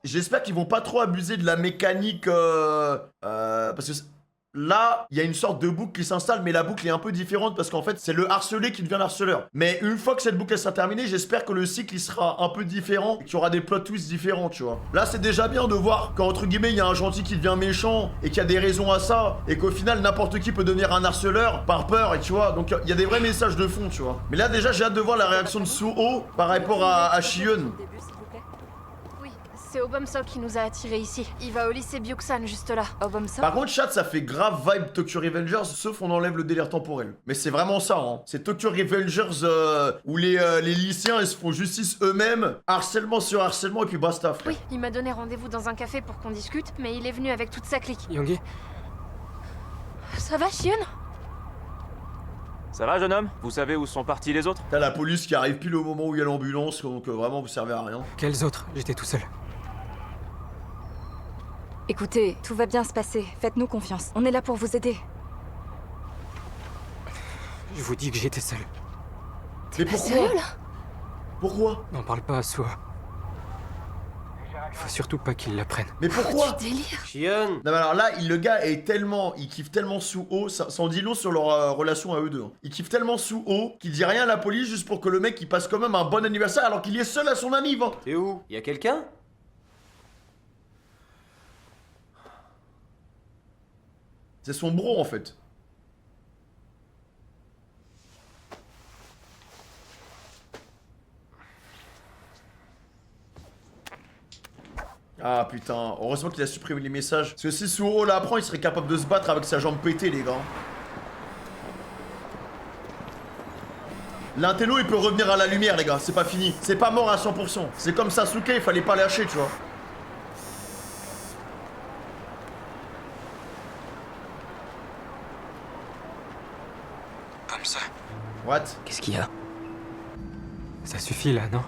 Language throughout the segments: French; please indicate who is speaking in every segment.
Speaker 1: J'espère qu'ils vont pas trop abuser de la mécanique, parce que là, il y a une sorte de boucle qui s'installe, mais la boucle est un peu différente parce qu'en fait, c'est le harcelé qui devient l'harceleur. Mais une fois que cette boucle sera terminée, j'espère que le cycle il sera un peu différent et qu'il y aura des plot twists différents, tu vois. Là, c'est déjà bien de voir qu'entre guillemets, il y a un gentil qui devient méchant et qu'il y a des raisons à ça et qu'au final, n'importe qui peut devenir un harceleur par peur, et tu vois. Donc, il y a des vrais messages de fond, tu vois. Mais là, déjà, j'ai hâte de voir la réaction de Suho par rapport à Shion.
Speaker 2: C'est Obomsok qui nous a attirés ici. Il va au lycée Byuxan juste là. Obomsok.
Speaker 1: Par contre, chat, ça fait grave vibe Tokyo Revengers, sauf on enlève le délire temporel. Mais c'est vraiment ça, hein. C'est Tokyo Revengers où les lycéens ils se font justice eux-mêmes, harcèlement sur harcèlement et puis basta, frère.
Speaker 2: Oui, il m'a donné rendez-vous dans un café pour qu'on discute, mais il est venu avec toute sa clique.
Speaker 3: Youngi,
Speaker 2: Ça va, Shion?
Speaker 4: Ça va, jeune homme? Vous savez où sont partis les autres?
Speaker 1: T'as la police qui arrive pile au moment où il y a l'ambulance, donc vraiment vous servez à rien.
Speaker 3: quels autres? J'étais tout seul.
Speaker 5: Écoutez, tout va bien se passer. Faites-nous confiance. On est là pour vous aider.
Speaker 3: Je vous dis que j'étais seul.
Speaker 1: Mais pourquoi?
Speaker 2: Sérieux, là?
Speaker 1: Pourquoi?
Speaker 3: N'en parle pas à Suho. Il faut surtout pas qu'il l'apprenne.
Speaker 1: Mais pourquoi?
Speaker 2: Tu délires.
Speaker 6: Shion.
Speaker 1: Non mais alors là, le gars est tellement... Il kiffe tellement Suho, ça en dit long sur leur relation à eux deux. Hein. Il kiffe tellement Suho qu'il dit rien à la police juste pour que le mec il passe quand même un bon anniversaire alors qu'il est seul à son anniv. Hein.
Speaker 6: T'es où? Y'a quelqu'un?
Speaker 1: C'est son bro en fait. Ah putain, heureusement qu'il a supprimé les messages. Parce que si Suho l'apprend, il serait capable de se battre avec sa jambe pétée, les gars. L'intello, il peut revenir à la lumière, les gars. C'est pas fini. C'est pas mort à 100%. C'est comme Sasuke, il fallait pas lâcher, tu vois.
Speaker 3: Comme ça.
Speaker 1: What?
Speaker 6: Qu'est-ce qu'il y a?
Speaker 3: Ça suffit là, non?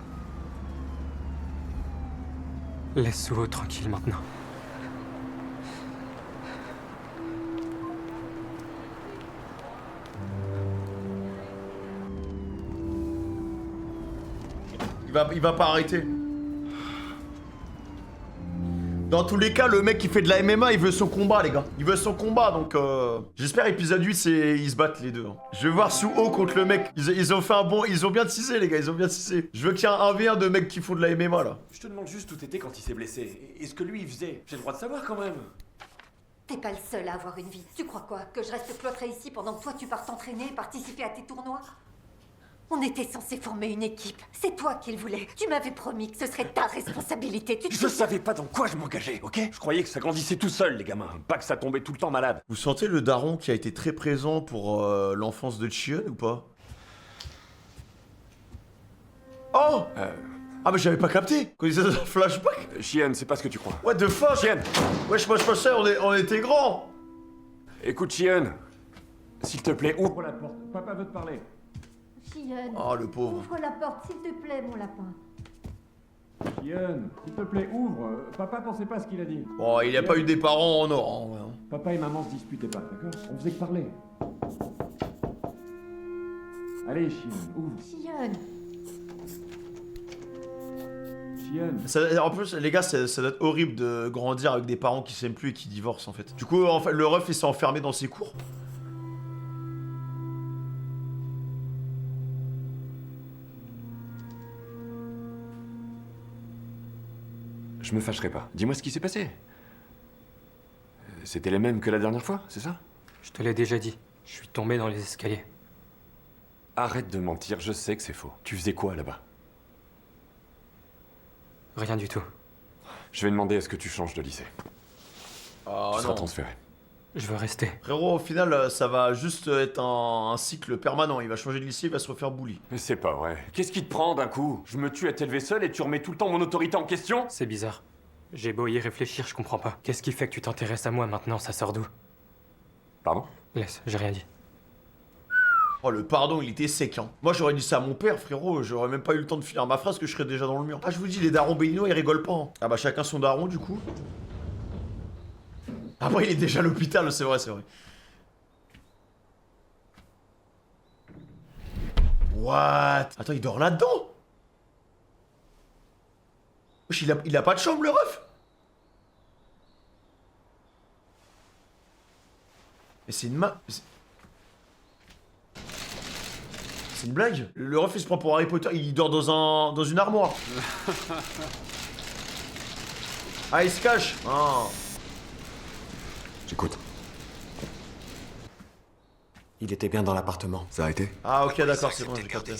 Speaker 3: Laisse Suho tranquille maintenant.
Speaker 1: Il va pas arrêter. Dans tous les cas, le mec qui fait de la MMA, il veut son combat, les gars. Il veut son combat, donc j'espère épisode 8, ils se battent les deux. Hein. Je veux voir Suho contre le mec. Ils ont fait un bon... Ils ont bien teasé, les gars, ils ont bien teasé. Je veux qu'il y ait un 1v1 de mecs qui font de la MMA, là.
Speaker 7: Je te demande juste où t'étais quand il s'est blessé. Et ce que lui il faisait. J'ai le droit de savoir quand même.
Speaker 8: T'es pas le seul à avoir une vie. Tu crois quoi? Que je reste cloîtré ici pendant que toi tu pars t'entraîner et participer à tes tournois? On était censé former une équipe. C'est toi qui le voulais. Tu m'avais promis que ce serait ta responsabilité. Tu te
Speaker 7: Je
Speaker 8: souviens?
Speaker 7: savais pas dans quoi je m'engageais, ok? Je croyais que ça grandissait tout seul, les gamins. Pas que ça tombait tout le temps malade.
Speaker 1: Vous sentez le daron qui a été très présent pour l'enfance de Chion ou pas? Oh Ah mais j'avais pas capté. Quand ils disaient flashback.
Speaker 7: Chien, c'est pas ce que tu crois.
Speaker 1: What the fuck?
Speaker 7: Chien.
Speaker 1: Wesh, moi je pensais on était grands.
Speaker 7: Écoute, Chien. S'il te plaît, ouvre la porte. Papa veut te parler.
Speaker 8: Shion,
Speaker 1: Oh le pauvre.
Speaker 8: ouvre la porte s'il te plaît, mon lapin.
Speaker 7: Chien, s'il te plaît, ouvre. Papa pensait pas ce qu'il a dit.
Speaker 1: Bon, il a pas eu des parents en or. Hein, ouais, hein.
Speaker 7: Papa et maman se disputaient pas, d'accord? On faisait que parler. Allez, Chien, ouvre.
Speaker 8: Shion,
Speaker 7: Chien.
Speaker 1: En plus, les gars, ça doit être horrible de grandir avec des parents qui s'aiment plus et qui divorcent en fait. Du coup, en fait, le ref il s'est enfermé dans ses cours.
Speaker 7: Je me fâcherai pas. Dis-moi ce qui s'est passé. C'était les mêmes que la dernière fois, c'est ça?
Speaker 3: Je te l'ai déjà dit. Je suis tombé dans les escaliers.
Speaker 7: Arrête de mentir, je sais que c'est faux. Tu faisais quoi là-bas?
Speaker 3: Rien du tout.
Speaker 7: Je vais demander à ce que tu changes de lycée.
Speaker 1: Oh
Speaker 7: Tu seras transféré.
Speaker 3: Je veux rester.
Speaker 1: Frérot, au final, ça va juste être un cycle permanent. Il va changer de lycée, il va se refaire bully.
Speaker 7: Mais c'est pas vrai. Qu'est-ce qui te prend d'un coup? Je me tue à t'élever seul et tu remets tout le temps mon autorité en question?
Speaker 3: C'est bizarre. J'ai beau y réfléchir, je comprends pas. Qu'est-ce qui fait que tu t'intéresses à moi maintenant? Ça sort d'où?
Speaker 7: Pardon?
Speaker 3: Laisse, j'ai rien dit.
Speaker 1: Oh, le pardon, il était sec, hein. Moi, j'aurais dit ça à mon père, frérot. J'aurais même pas eu le temps de finir ma phrase que je serais déjà dans le mur. Ah, je vous dis, les darons béninois, ils rigolent pas. Hein. Ah bah, chacun son daron, du coup. Ah bah, il est déjà à l'hôpital, c'est vrai, c'est vrai. What? Attends, il dort là-dedans? Wesh, il a pas de chambre, le ref? Mais c'est une main. C'est une blague? Le ref il se prend pour Harry Potter, il dort dans une armoire. Ah, il se cache. Ah.
Speaker 6: J'écoute. Il était bien dans l'appartement. Ça a été?
Speaker 1: Ah, ok, d'accord, c'est bon, j'ai capté.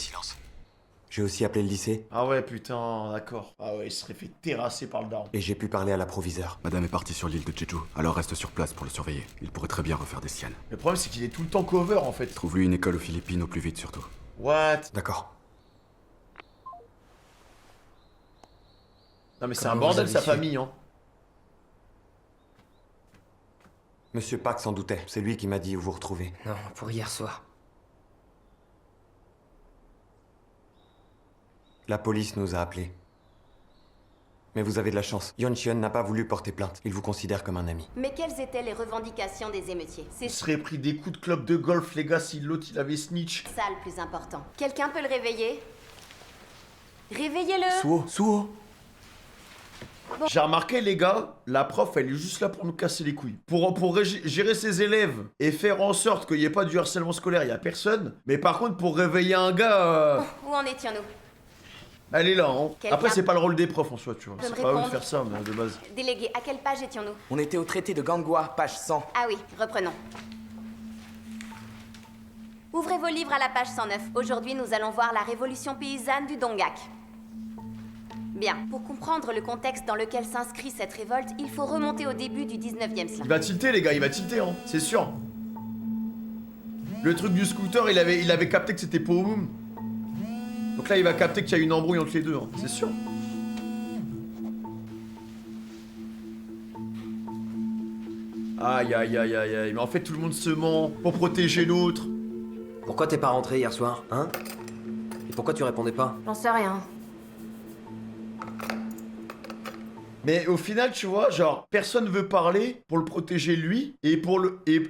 Speaker 6: J'ai aussi appelé le lycée.
Speaker 1: Ah ouais, putain, d'accord. Ah ouais, il serait fait terrasser par le daron.
Speaker 6: Et j'ai pu parler à l'approviseur.
Speaker 9: Madame est partie sur l'île de Jeju, alors reste sur place pour le surveiller. Il pourrait très bien refaire des siennes.
Speaker 1: Le problème, c'est qu'il est tout le temps cover, en fait.
Speaker 9: Trouve-lui une école aux Philippines au plus vite, surtout.
Speaker 1: What?
Speaker 6: D'accord.
Speaker 1: Non mais c'est
Speaker 6: Comment
Speaker 1: un
Speaker 6: vous
Speaker 1: bordel
Speaker 6: avez
Speaker 1: sa
Speaker 6: su?
Speaker 1: famille, hein.
Speaker 6: Monsieur Park s'en doutait. C'est lui qui m'a dit où vous retrouver.
Speaker 10: Non, pour hier soir.
Speaker 6: La police nous a appelés. Mais vous avez de la chance. Yeon Cheon n'a pas voulu porter plainte. Il vous considère comme un ami.
Speaker 11: Mais quelles étaient les revendications des émeutiers?
Speaker 1: Il
Speaker 11: C'est
Speaker 1: serait pris des coups de club de golf, les gars, si l'autre il avait snitch.
Speaker 11: ça le plus important. Quelqu'un peut le réveiller? Réveillez-le!
Speaker 6: Suo.
Speaker 1: J'ai remarqué, les gars, la prof, elle est juste là pour nous casser les couilles. Pour gérer ses élèves et faire en sorte qu'il n'y ait pas du harcèlement scolaire, il n'y a personne. Mais par contre, pour réveiller un gars,
Speaker 11: Où en étions-nous?
Speaker 1: elle est là, hein.
Speaker 11: Quelqu'un
Speaker 1: Après, c'est pas le rôle des profs en soi, tu vois.
Speaker 11: peut me
Speaker 1: C'est pas eux de
Speaker 11: répondre
Speaker 1: faire ça, mais de base.
Speaker 11: Délégué, à quelle page étions-nous?
Speaker 10: On était au traité de Ganghwa, page 100.
Speaker 11: Ah oui, reprenons. Ouvrez vos livres à la page 109. Aujourd'hui, nous allons voir la révolution paysanne du Donggak. Bien, pour comprendre le contexte dans lequel s'inscrit cette révolte, il faut remonter au début du 19e siècle.
Speaker 1: Il va tilter, les gars, il va tilter, hein. C'est sûr. Le truc du scooter, il avait capté que c'était Poum. Donc là, il va capter qu'il y a une embrouille entre les deux, hein. C'est sûr. Aïe, aïe, aïe, aïe, aïe. Mais en fait, tout le monde se ment pour protéger l'autre.
Speaker 10: Pourquoi t'es pas rentré hier soir, hein? Et pourquoi tu répondais pas?
Speaker 2: J'en sais rien.
Speaker 1: Mais au final, tu vois, genre, personne veut parler pour le protéger lui et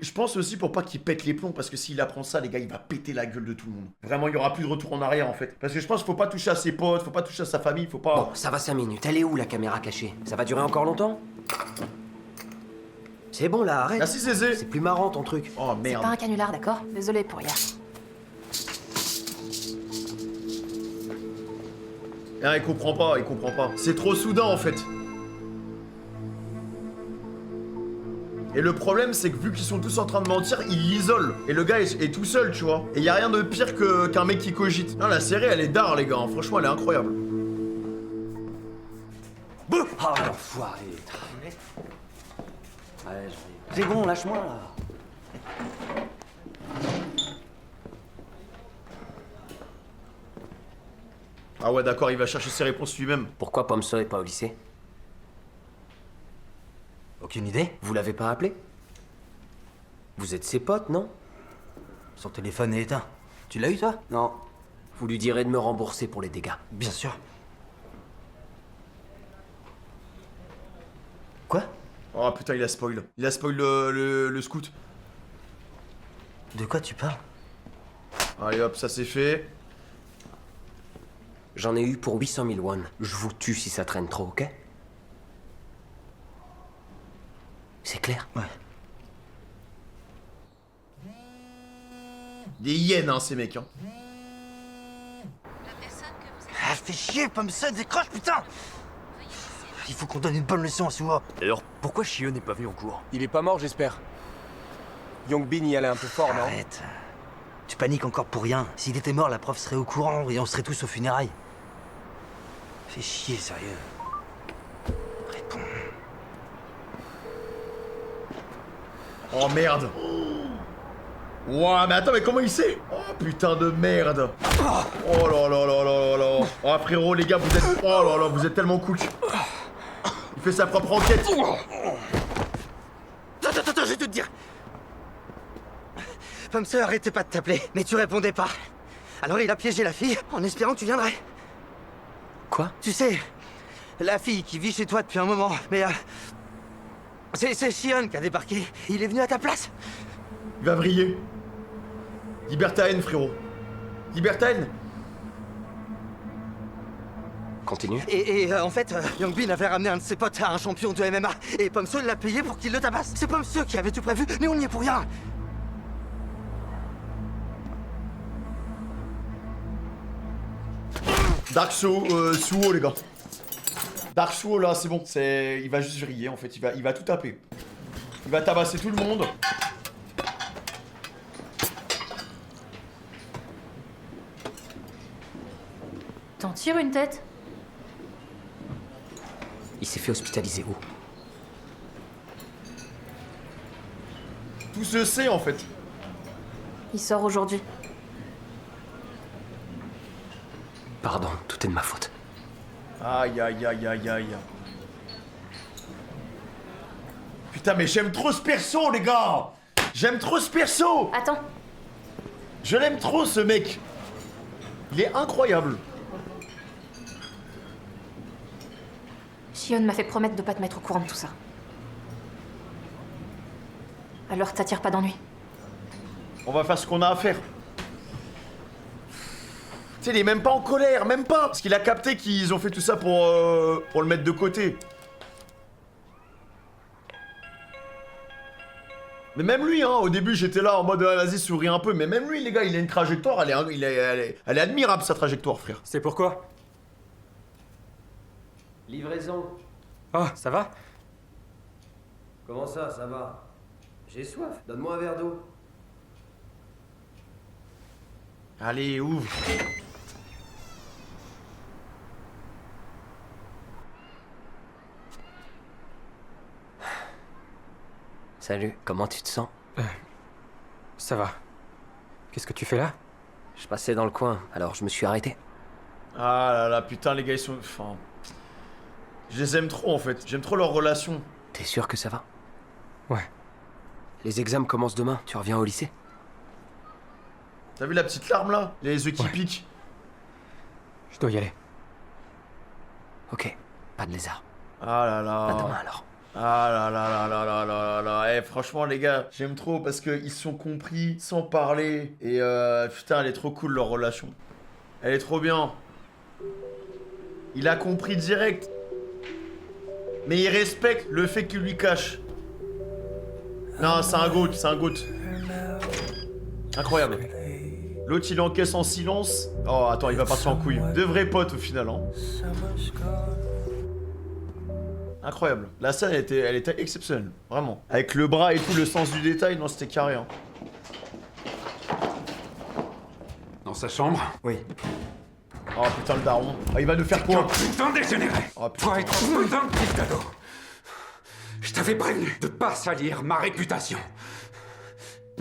Speaker 1: je pense aussi pour pas qu'il pète les plombs parce que s'il apprend ça, les gars, il va péter la gueule de tout le monde. Vraiment, il y aura plus de retour en arrière en fait. Parce que je pense qu'il faut pas toucher à ses potes, faut pas toucher à sa famille, faut pas.
Speaker 10: Bon, ça va 5 minutes. Elle est où la caméra cachée? Ça va durer encore longtemps? C'est bon là, arrête.
Speaker 1: Merci Zézé.
Speaker 10: C'est plus marrant ton truc.
Speaker 1: Oh
Speaker 2: C'est
Speaker 1: merde.
Speaker 2: pas un canular, d'accord? Désolé pour hier.
Speaker 1: Ah, il comprend pas, il comprend pas. C'est trop soudain en fait. Et le problème, c'est que vu qu'ils sont tous en train de mentir, ils l'isolent. Et le gars est tout seul, tu vois. Et y a rien de pire qu'un mec qui cogite. Non, la série, elle est d'art, les gars. Hein. Franchement, elle est incroyable.
Speaker 10: Ah, l'enfoiré. Ouais, j'arrive. C'est bon, lâche-moi là.
Speaker 1: Ah ouais, d'accord, il va chercher ses réponses lui-même.
Speaker 10: Pourquoi Pomso est pas au lycée? Aucune idée? Vous l'avez pas appelé? Vous êtes ses potes, non? Son téléphone est éteint. Tu l'as eu, toi? Non. Vous lui direz de me rembourser pour les dégâts. Bien sûr. Quoi?
Speaker 1: Oh putain, il a spoil. Il a spoil le scout.
Speaker 10: De quoi tu parles?
Speaker 1: Allez hop, ça c'est fait.
Speaker 10: J'en ai eu pour 800 000 won. Je vous tue si ça traîne trop, ok? C'est clair? Ouais.
Speaker 1: Des hyènes, hein, ces mecs, hein.
Speaker 10: Ah, fais chier, Pomson, décroche, putain! Il faut qu'on donne une bonne leçon à Suho.
Speaker 7: D'ailleurs, pourquoi Shio n'est pas venu en cours? Il est pas mort, j'espère. Yongbin y allait un peu fort, non?
Speaker 10: Arrête. Tu paniques encore pour rien. S'il était mort, la prof serait au courant et on serait tous aux funérailles. Fais chier, sérieux. Réponds.
Speaker 1: Oh merde. Ouah, mais attends, mais comment il sait? Oh putain de merde. Oh là là là là là là. Oh frérot, les gars, vous êtes... Oh là là, vous êtes tellement cook. Il fait sa propre enquête.
Speaker 10: Attends, je vais tout te dire. Pomso arrêtait pas de t'appeler, mais tu répondais pas. Alors il a piégé la fille en espérant que tu viendrais. Quoi? Tu sais, la fille qui vit chez toi depuis un moment, mais c'est Shion qui a débarqué. Il est venu à ta place.
Speaker 1: Il va vriller. Libertaen, frérot. Libertaen.
Speaker 10: Continue. Et en fait, Yongbin avait ramené un de ses potes à un champion de MMA. Et Pomso l'a payé pour qu'il le tabasse. C'est Pomso qui avait tout prévu, mais on n'y est pour rien.
Speaker 1: Suo, les gars. Dark Suo, là, c'est bon. Il va juste vriller, en fait. Il va tout taper. Il va tabasser tout le monde.
Speaker 2: T'en tires une tête?
Speaker 10: Il s'est fait hospitaliser où?
Speaker 1: Tout se sait, en fait.
Speaker 2: Il sort aujourd'hui.
Speaker 10: Pardon, tout est de ma faute.
Speaker 1: Aïe, aïe, aïe, aïe, aïe. Putain, mais j'aime trop ce perso, les gars. J'aime trop ce perso.
Speaker 2: Attends.
Speaker 1: Je l'aime trop, ce mec. Il est incroyable.
Speaker 2: Shion m'a fait promettre de pas te mettre au courant de tout ça. Alors t'attires pas d'ennui.
Speaker 1: On va faire ce qu'on a à faire. Tu sais, il est même pas en colère, même pas. Parce qu'il a capté qu'ils ont fait tout ça pour le mettre de côté. Mais même lui, hein, au début j'étais là en mode vas-y souris un peu, mais même lui les gars, il a une trajectoire, elle est admirable sa trajectoire, frère.
Speaker 3: C'est pourquoi?
Speaker 12: Livraison.
Speaker 3: Oh, ça va?
Speaker 12: Comment ça va? J'ai soif, donne-moi un verre d'eau.
Speaker 1: Allez, ouvre.
Speaker 10: Salut, comment tu te sens?
Speaker 3: Ça va. Qu'est-ce que tu fais là?
Speaker 10: Je passais dans le coin, alors je me suis arrêté.
Speaker 1: Ah là là, putain les gars ils sont... Enfin... Je les aime trop en fait, j'aime trop leur relation.
Speaker 10: T'es sûr que ça va?
Speaker 3: Ouais.
Speaker 10: Les examens commencent demain, tu reviens au lycée?
Speaker 1: T'as vu la petite larme là? Les yeux qui piquent.
Speaker 3: Je dois y aller.
Speaker 10: Ok, pas de lézard.
Speaker 1: Ah là là.
Speaker 10: À demain alors.
Speaker 1: Ah là là là là là là là là. Eh franchement les gars, j'aime trop parce qu'ils se sont compris sans parler. Et putain elle est trop cool leur relation. Elle est trop bien. Il a compris direct. Mais il respecte le fait qu'il lui cache. Non c'est un goat, c'est un goat. Incroyable. L'autre il encaisse en silence. Oh attends il va partir en couille. De vrais potes au final hein. Incroyable. La scène, elle était exceptionnelle. Vraiment. Avec le bras et tout, le sens du détail, non, c'était carré. Hein.
Speaker 9: Dans sa chambre?
Speaker 6: Oui.
Speaker 1: Oh putain, le daron. Ah, il va nous faire quoi?
Speaker 9: Putain de dégénéré!
Speaker 1: Oh putain.
Speaker 9: Toi et ton putain de petit cadeau! Je t'avais prévenu de pas salir ma réputation.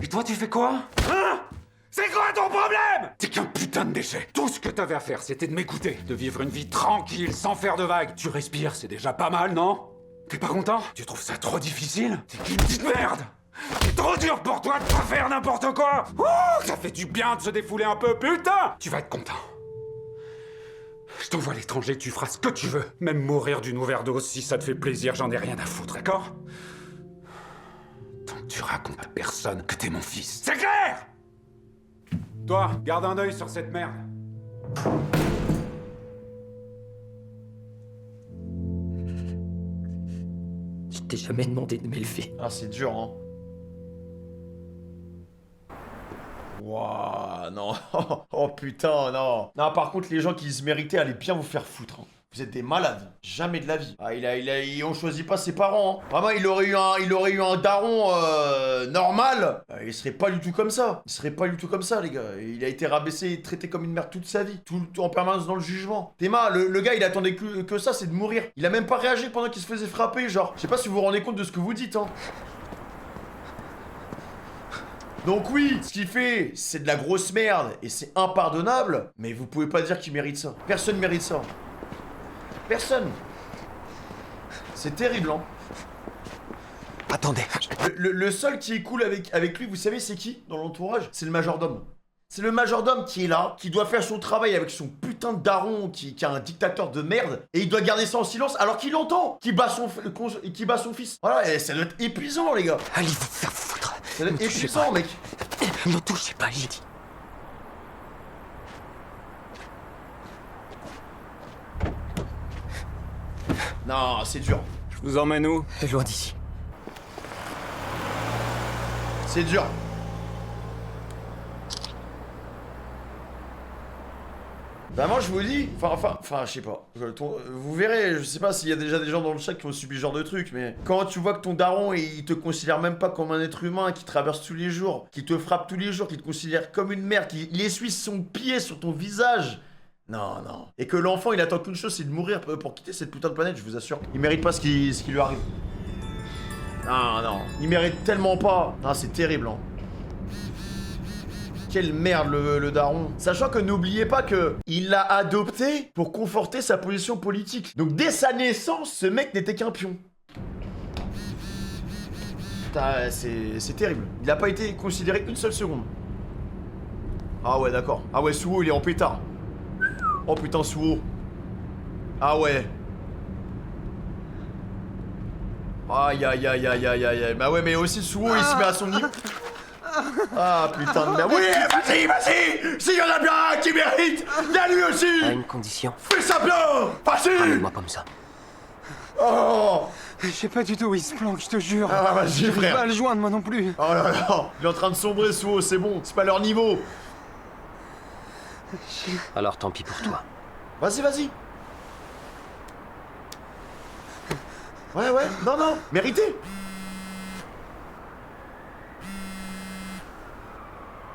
Speaker 9: Et toi, tu fais quoi? Hein? C'est quoi ton problème? T'es qu'un putain de déchet. Tout ce que t'avais à faire, c'était de m'écouter, de vivre une vie tranquille, sans faire de vagues. Tu respires, c'est déjà pas mal, non? T'es pas content? Tu trouves ça trop difficile? T'es qu'une petite merde! C'est trop dur pour toi de pas faire n'importe quoi! Ouh, ça fait du bien de se défouler un peu, putain! Tu vas être content. Je t'envoie à l'étranger, tu feras ce que tu veux. Même mourir d'une overdose, si ça te fait plaisir, j'en ai rien à foutre, d'accord? Tant que tu racontes à personne que t'es mon fils. C'est clair? Toi, garde un œil sur cette merde.
Speaker 10: Je t'ai jamais demandé de m'élever.
Speaker 1: Ah, c'est dur, hein. Waouh, non. Oh putain, non. Non, par contre, les gens qui se méritaient allaient bien vous faire foutre. Hein. Vous êtes des malades. Jamais de la vie. Ah, on choisit pas ses parents. Hein. Vraiment, il aurait eu un daron normal. Il serait pas du tout comme ça. Il serait pas du tout comme ça, les gars. Il a été rabaissé et traité comme une merde toute sa vie. Tout en permanence dans le jugement. Théma, le gars, il attendait que ça, c'est de mourir. Il a même pas réagi pendant qu'il se faisait frapper, genre. Je sais pas si vous vous rendez compte de ce que vous dites, hein. Donc oui, ce qu'il fait, c'est de la grosse merde et c'est impardonnable, mais vous pouvez pas dire qu'il mérite ça. Personne mérite ça. Personne. C'est terrible, hein.
Speaker 10: Attendez.
Speaker 1: Le seul qui est cool avec lui, vous savez c'est qui dans l'entourage? C'est le majordome. C'est le majordome qui est là, qui doit faire son travail avec son putain de daron, qui est un dictateur de merde, et il doit garder ça en silence alors qu'il entend qu'il bat son fils. Voilà, et ça doit être épuisant, les gars.
Speaker 10: Allez, vous faire foutre.
Speaker 1: Ça doit être épuisant, mec.
Speaker 10: Ne touchez pas, j'ai dit.
Speaker 1: Non, c'est dur.
Speaker 7: Je vous emmène où?
Speaker 10: Loin d'ici.
Speaker 1: C'est dur. Vraiment, je vous dis, enfin, je sais pas. Vous verrez, je sais pas s'il y a déjà des gens dans le chat qui ont subi ce genre de truc, mais quand tu vois que ton daron, il te considère même pas comme un être humain, qui traverse tous les jours, qui te frappe tous les jours, qui te considère comme une merde, il essuie son pied sur ton visage. Non, non. Et que l'enfant, il attend qu'une chose, c'est de mourir pour quitter cette putain de planète, je vous assure. Il mérite pas ce qui lui arrive. Non, non. Il mérite tellement pas. Ah, c'est terrible, hein. Quelle merde le daron. Sachant que n'oubliez pas que il l'a adopté pour conforter sa position politique. Donc dès sa naissance, ce mec n'était qu'un pion. Putain, c'est terrible. Il n'a pas été considéré une seule seconde. Ah ouais, d'accord. Ah ouais, Suo, il est en pétard. Oh putain, Suo. Ah ouais. Aïe aïe aïe aïe aïe aïe. Bah ouais, mais aussi Suo, il se met à son niveau. Ah putain de merde. Oui, vas-y. S'il y en a bien un qui mérite, il y a lui aussi.
Speaker 10: À une condition.
Speaker 1: Fais ça bien. Vas-y.
Speaker 10: Ramène-moi comme ça.
Speaker 1: Oh.
Speaker 7: Je sais pas du tout où il se planque, je te jure.
Speaker 1: Ah vas-y,
Speaker 7: Je peux
Speaker 1: frère.
Speaker 7: pas le joindre, moi non plus.
Speaker 1: Oh là là. Il est en train de sombrer, Suo, c'est bon. C'est pas leur niveau.
Speaker 10: Alors tant pis pour toi.
Speaker 1: Vas-y, vas-y. Ouais, ouais. Non, non. Mérité.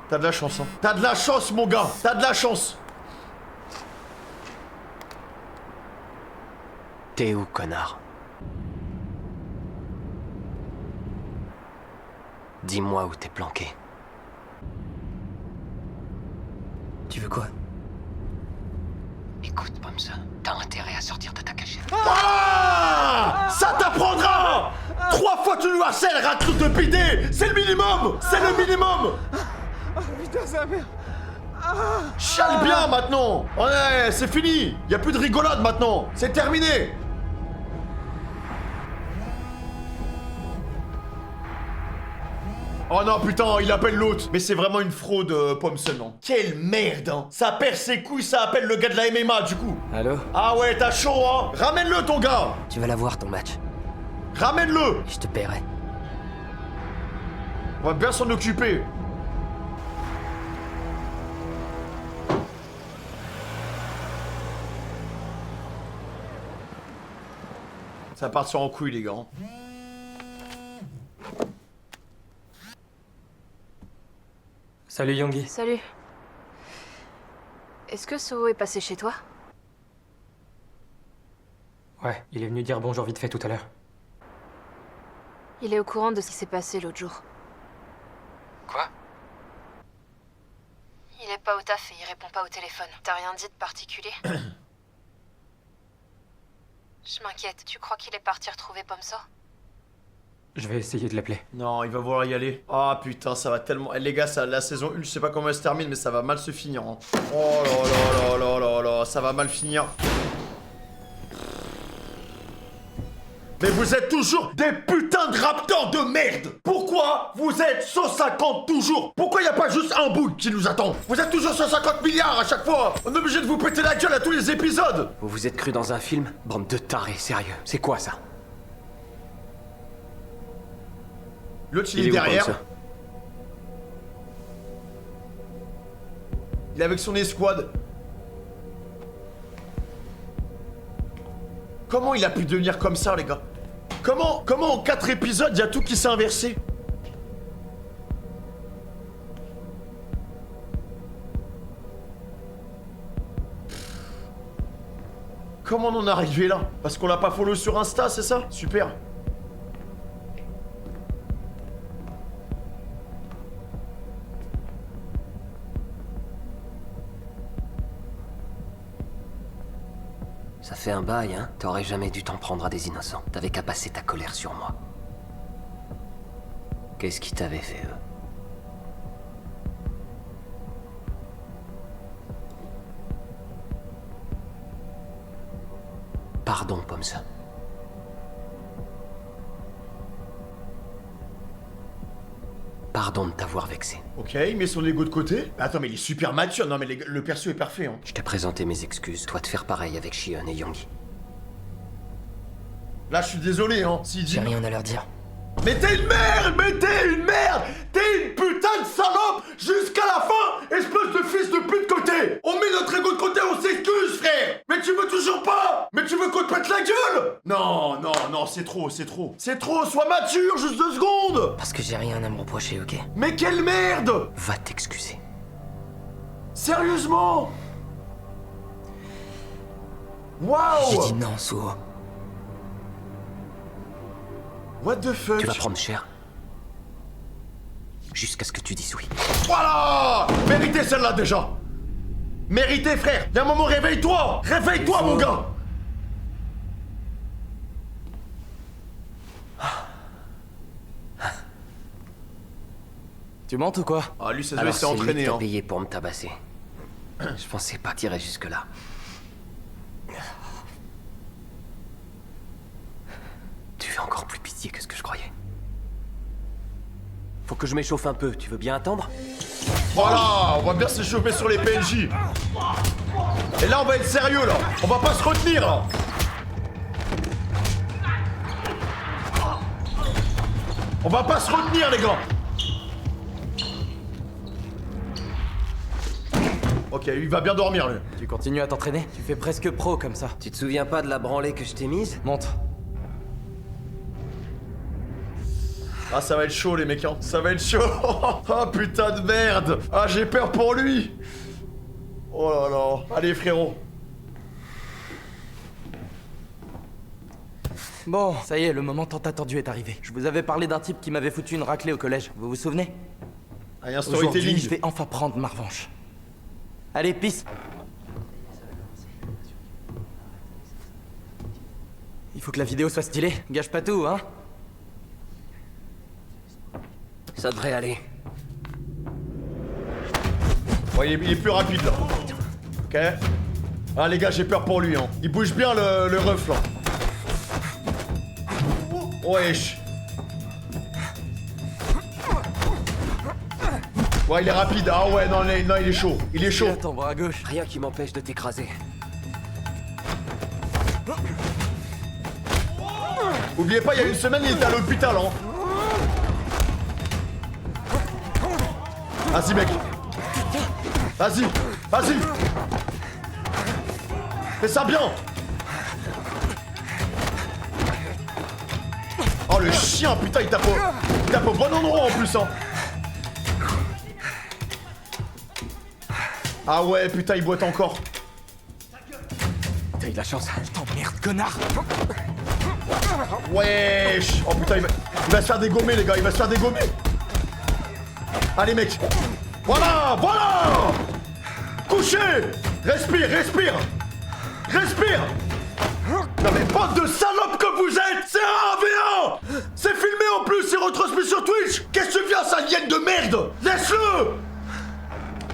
Speaker 1: T'as de la chance, hein. T'as de la chance, mon gars. T'as de la chance.
Speaker 10: T'es où, connard? Dis-moi où t'es planqué. Tu veux quoi? Écoute, Pomsa, t'as intérêt à sortir de ta cachette.
Speaker 1: Ah, ça t'apprendra. 3 fois tu nous harcèles, rate de bidé. C'est le minimum. C'est le minimum.
Speaker 7: Putain, sa mère.
Speaker 1: Chiale bien maintenant. Ouais, c'est fini. Y a plus de rigolade maintenant. C'est terminé. Oh non, putain, il appelle l'autre. Mais c'est vraiment une fraude, Pomson, non. Quelle merde, hein. Ça perd ses couilles, ça appelle le gars de la MMA, du coup.
Speaker 10: Allô?
Speaker 1: Ah ouais, t'as chaud, hein. Ramène-le, ton gars.
Speaker 10: Tu vas la voir, ton match.
Speaker 1: Ramène-le.
Speaker 10: Je te paierai.
Speaker 1: On va bien s'en occuper. Ça part sur en couille, les gars.
Speaker 3: Salut Youngi.
Speaker 2: Salut. Est-ce que Suo est passé chez toi?
Speaker 3: Ouais, il est venu dire bonjour vite fait tout à l'heure.
Speaker 2: Il est au courant de ce qui s'est passé l'autre jour.
Speaker 3: Quoi?
Speaker 2: Il est pas au taf et il répond pas au téléphone. T'as rien dit de particulier? Je m'inquiète. Tu crois qu'il est parti retrouver Pomsa?
Speaker 3: Je vais essayer de l'appeler.
Speaker 1: Non, il va vouloir y aller. Ah putain, ça va tellement... Eh, les gars, ça, la saison 1, je sais pas comment elle se termine, mais ça va mal se finir. Hein. Oh là là là là là là, ça va mal finir. Mais vous êtes toujours des putains de raptors de merde. Pourquoi vous êtes 150 toujours? Pourquoi y a pas juste un bout qui nous attend? Vous êtes toujours 150 milliards à chaque fois. On est obligé de vous péter la gueule à tous les épisodes.
Speaker 10: Vous vous êtes cru dans un film? Bande de tarés, sérieux. C'est quoi ça?
Speaker 1: L'autre il est
Speaker 10: où,
Speaker 1: derrière.
Speaker 10: Pomsa?
Speaker 1: Il est avec son escouade. Comment il a pu devenir comme ça, les gars? Comment en 4 épisodes, il y a tout qui s'est inversé? Comment on en est arrivé là? Parce qu'on l'a pas follow sur Insta, c'est ça? Super.
Speaker 10: Ça fait un bail, hein? T'aurais jamais dû t'en prendre à des innocents. T'avais qu'à passer ta colère sur moi. Qu'est-ce qu'ils t'avaient fait, eux? Pardon, Pomsa. Pardon de t'avoir vexé.
Speaker 1: Ok, il met son ego de côté. Mais attends, mais il est super mature. Non, mais le perso est parfait, hein.
Speaker 10: Je t'ai présenté mes excuses. Toi de faire pareil avec Shion et Youngi.
Speaker 1: Là, je suis désolé, hein. S'il dit...
Speaker 10: J'ai rien à leur dire.
Speaker 1: Mais t'es une merde! Mais t'es une merde! T'es une putain de salope jusqu'à la fin, espèce de fils de pute côté! On met notre ego de côté, on s'excuse, frère! Mais tu veux toujours pas! Mais tu veux qu'on te pète la gueule! Non, non, non, c'est trop, c'est trop. C'est trop, sois mature, juste 2 secondes!
Speaker 10: Parce que j'ai rien à me reprocher, ok?
Speaker 1: Mais quelle merde!
Speaker 10: Va t'excuser.
Speaker 1: Sérieusement? Waouh!
Speaker 10: J'ai dit non, Suho.
Speaker 1: What the fuck?
Speaker 10: Tu vas prendre cher. Jusqu'à ce que tu dises oui.
Speaker 1: Voilà! Méritez celle-là déjà! Méritez, frère! Y'a un moment, réveille-toi! Réveille-toi, mon gars!
Speaker 10: Tu montes ou quoi?
Speaker 1: Ah, lui, ça se s'est entraîné, hein.
Speaker 10: Payé pour me tabasser. Je pensais pas tirer jusque-là. Tu fais encore plus pitié que ce que je croyais. Faut que je m'échauffe un peu, tu veux bien attendre?
Speaker 1: Voilà! On va bien s'échauffer sur les PNJ! Et là, on va être sérieux, là! On va pas se retenir, là! On va pas se retenir, les gars! Ok, il va bien dormir, lui.
Speaker 10: Tu continues à t'entraîner? Tu fais presque pro comme ça. Tu te souviens pas de la branlée que je t'ai mise? Monte.
Speaker 1: Ah, ça va être chaud, les mecs, hein. Ça va être chaud. Oh, putain de merde. Ah, j'ai peur pour lui. Oh là là. Allez, frérot.
Speaker 10: Bon, ça y est, le moment tant attendu est arrivé. Je vous avais parlé d'un type qui m'avait foutu une raclée au collège. Vous vous souvenez?
Speaker 1: Ah, y a un
Speaker 10: Aujourd'hui,
Speaker 1: storytelling.
Speaker 10: je vais enfin prendre ma revanche. Allez, pisse. Il faut que la vidéo soit stylée. Gâche pas tout, hein? Ça devrait aller.
Speaker 1: Ouais, il est plus rapide, là. Ok. Ah, les gars, j'ai peur pour lui, hein. Il bouge bien, le ref, là. Wesh. Ouais, il est rapide. Ah ouais, non, non, il est chaud. Il est chaud.
Speaker 10: Attends, bras à gauche. Rien qui m'empêche de t'écraser.
Speaker 1: Oubliez pas, il y a une semaine, il était à l'hôpital, hein. Vas-y, mec. Vas-y. Vas-y. Fais ça bien. Oh, le chien, putain, il tape au bon endroit, en plus, hein. Ah ouais, putain, il boite encore.
Speaker 10: T'as eu de la chance. Je t'emmerde, connard.
Speaker 1: Wesh. Oh putain, il va se faire dégommer, les gars, il va se faire dégommer. Allez, mec. Voilà, voilà. Couché. Respire, respire. Respire. Non mais bande de salopes que vous êtes. C'est un 1v1. C'est filmé en plus, c'est retransmis sur Twitch. Qu'est-ce que tu viens, sale hyène de merde. Laisse-le.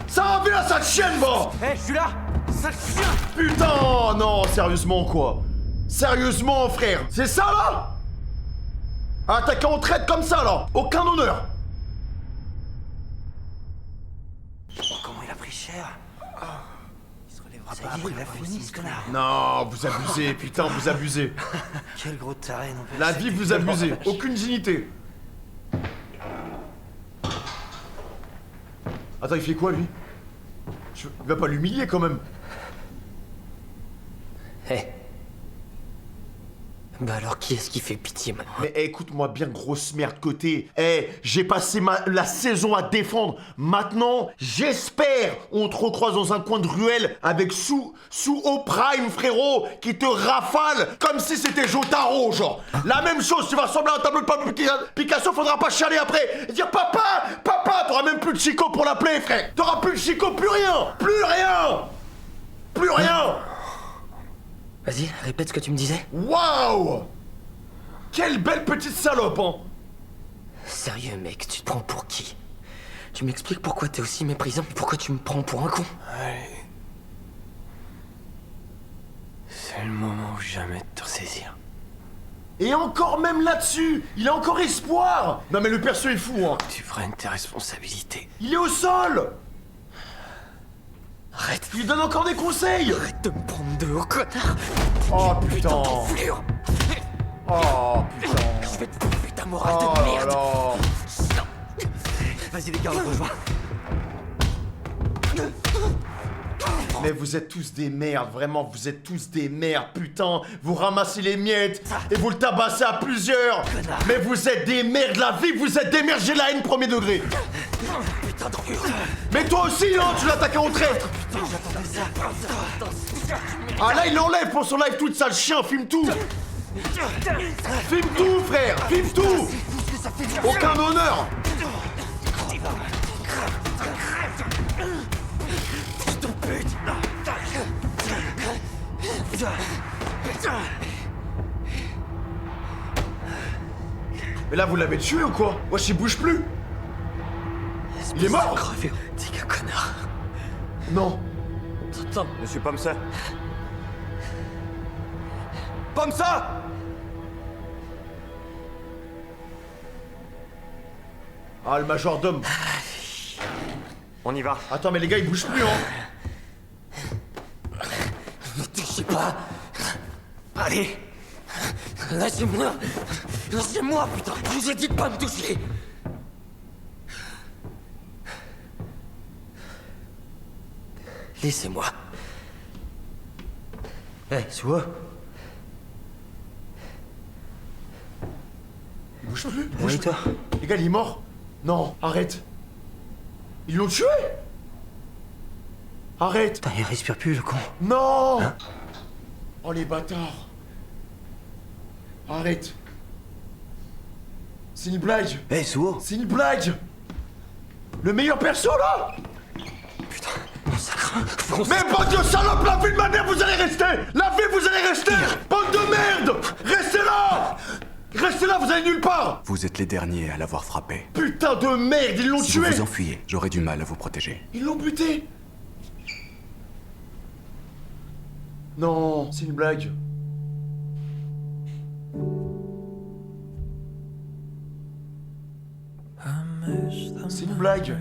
Speaker 1: C'est un 1v1, sale chienne, va.
Speaker 10: Hé, je suis là. Sale chien.
Speaker 1: Putain, non, sérieusement, quoi. Sérieusement, frère. C'est ça, là. Attaquer en traite comme ça, là. Aucun honneur.
Speaker 10: Comment il a pris cher? Il se relèvera pas après. Il a fini, ce connard.
Speaker 1: Non, vous abusez, putain, vous abusez.
Speaker 10: Quel gros taré, non.
Speaker 1: La vie, vous abusez. Aucune dignité. Attends, il fait quoi, lui? Il va pas l'humilier, quand même.
Speaker 10: Hé. Bah alors, qui est-ce qui fait pitié, maintenant?
Speaker 1: Mais écoute-moi bien, grosse merde côté. J'ai passé la saison à défendre. Maintenant, j'espère on te recroise dans un coin de ruelle avec sous au prime, frérot, qui te rafale comme si c'était Jotaro, genre. La même chose, tu vas ressembler à un tableau de Pablo Picasso, faudra pas chialer après et dire papa, papa, t'auras même plus de Chico pour l'appeler, frère. T'auras plus de Chico, plus rien, plus rien, plus rien.
Speaker 10: Vas-y, répète ce que tu me disais.
Speaker 1: Waouh! Quelle belle petite salope, hein!
Speaker 10: Sérieux, mec, tu te prends pour qui? Tu m'expliques pourquoi t'es aussi méprisant? Pourquoi tu me prends pour un con? Allez. C'est le moment ou jamais de te ressaisir.
Speaker 1: Et encore même là-dessus, il a encore espoir! Non mais le perso est fou, hein!
Speaker 10: Tu prennes tes responsabilités.
Speaker 1: Il est au sol!
Speaker 10: Arrête!
Speaker 1: Il lui donne encore des conseils!
Speaker 10: Arrête de me prendre de haut, connard!
Speaker 1: Oh putain!
Speaker 10: Oh putain!
Speaker 1: Oh putain!
Speaker 10: Je vais te bouffer ta morale
Speaker 1: Oh
Speaker 10: de
Speaker 1: là
Speaker 10: merde.
Speaker 1: là.
Speaker 10: Vas-y les gars, on rejoint.
Speaker 1: Mais vous êtes tous des merdes, vraiment, vous êtes tous des merdes, putain. Vous ramassez les miettes et vous le tabassez à plusieurs. Mais vous êtes des merdes, la vie, vous êtes des merdes, j'ai la haine premier degré.
Speaker 10: Putain d'enculé.
Speaker 1: Mais toi aussi, hein, tu l'attaques en traître. Ah là, il l'enlève pour son live tweet, sale chien, filme tout. Filme tout, frère, filme tout. Aucun honneur. Mais là, vous l'avez tué ou quoi? Wesh, il bouge plus. Il est mort.
Speaker 10: Crevé, t'es qu'un connard.
Speaker 1: Non.
Speaker 10: Attends.
Speaker 6: Monsieur Pomsa. Pomsa!
Speaker 1: Ah, le majordome.
Speaker 6: On y va.
Speaker 1: Attends, mais les gars, ils bougent plus, hein.
Speaker 10: Ne touchez pas. Allez. Lâchez-moi. Lâchez-moi, putain. Je vous ai dit de pas me toucher. Laissez-moi. Hé, Suo.
Speaker 1: Il bouge plus. Il
Speaker 10: Oui,
Speaker 1: bouge
Speaker 10: toi.
Speaker 1: plus. Les gars, il est mort. Non, arrête. Ils l'ont tué. Arrête.
Speaker 10: Putain, il respire plus, le con.
Speaker 1: Non.
Speaker 10: Hein?
Speaker 1: Oh, les bâtards. Arrête. C'est une blague.
Speaker 10: Hé, Suo.
Speaker 1: C'est une blague. Le meilleur perso, là.
Speaker 10: Putain, mon sacre.
Speaker 1: Mais bande de salopes, la vie de ma mère, vous allez rester. La vie, vous allez rester. Bande de merde. Restez là. Restez là, vous allez nulle part.
Speaker 9: Vous êtes les derniers à l'avoir frappé.
Speaker 1: Putain de merde, ils l'ont
Speaker 9: Si
Speaker 1: tué.
Speaker 9: vous vous enfuyez, j'aurai du mal à vous protéger.
Speaker 1: Ils l'ont buté. Non, c'est une blague. C'est une blague.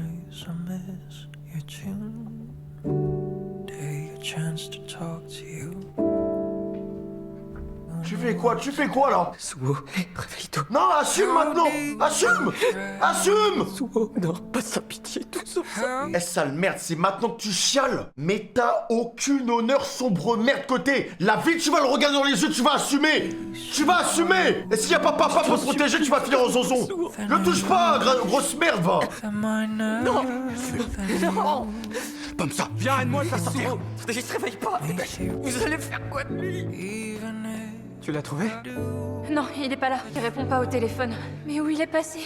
Speaker 1: Tu fais quoi? Tu fais quoi là?
Speaker 10: Suo, réveille-toi.
Speaker 1: Non, assume maintenant. Assume. Assume.
Speaker 10: Suo, non, pas sans pitié, tout ça.
Speaker 1: Eh sale merde, c'est maintenant que tu chiales. Mais t'as aucune honneur, sombre merde côté. La vie, tu vas le regarder dans les yeux, tu vas assumer. Tu vas assumer. Et s'il y a pas papa pour te protéger, tu vas finir en zonzon. Ne touche pas, grosse merde, va.
Speaker 10: Non. Non.
Speaker 9: Pomsa, viens, aide-moi à le faire sortir.
Speaker 10: Il se réveille pas. Vous allez faire quoi de lui?
Speaker 3: Tu l'as trouvé?
Speaker 2: Non, il est pas là. Il répond pas au téléphone. Mais où il est passé?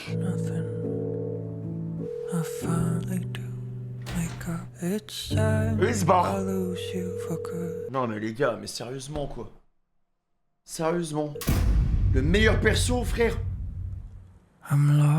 Speaker 1: Il se barre. Non mais les gars, mais sérieusement quoi. Sérieusement. Le meilleur perso, frère. Non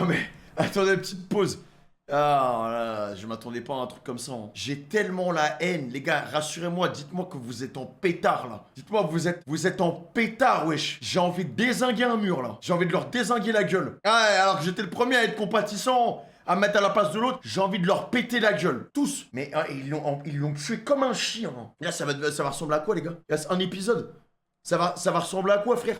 Speaker 1: mais, attendez une petite pause. Ah là, je m'attendais pas à un truc comme ça. Hein. J'ai tellement la haine, les gars, rassurez-moi, dites-moi que vous êtes en pétard là. Dites-moi que vous êtes en pétard, wesh. J'ai envie de dézinguer un mur là. J'ai envie de leur dézinguer la gueule. Ah, alors que j'étais le premier à être compatissant, à mettre à la place de l'autre, j'ai envie de leur péter la gueule. Tous. Mais ils l'ont tué comme un chien. Hein. Là, ça va ressembler à quoi, les gars? Là, c'est un épisode. Ça va ressembler à quoi, frère?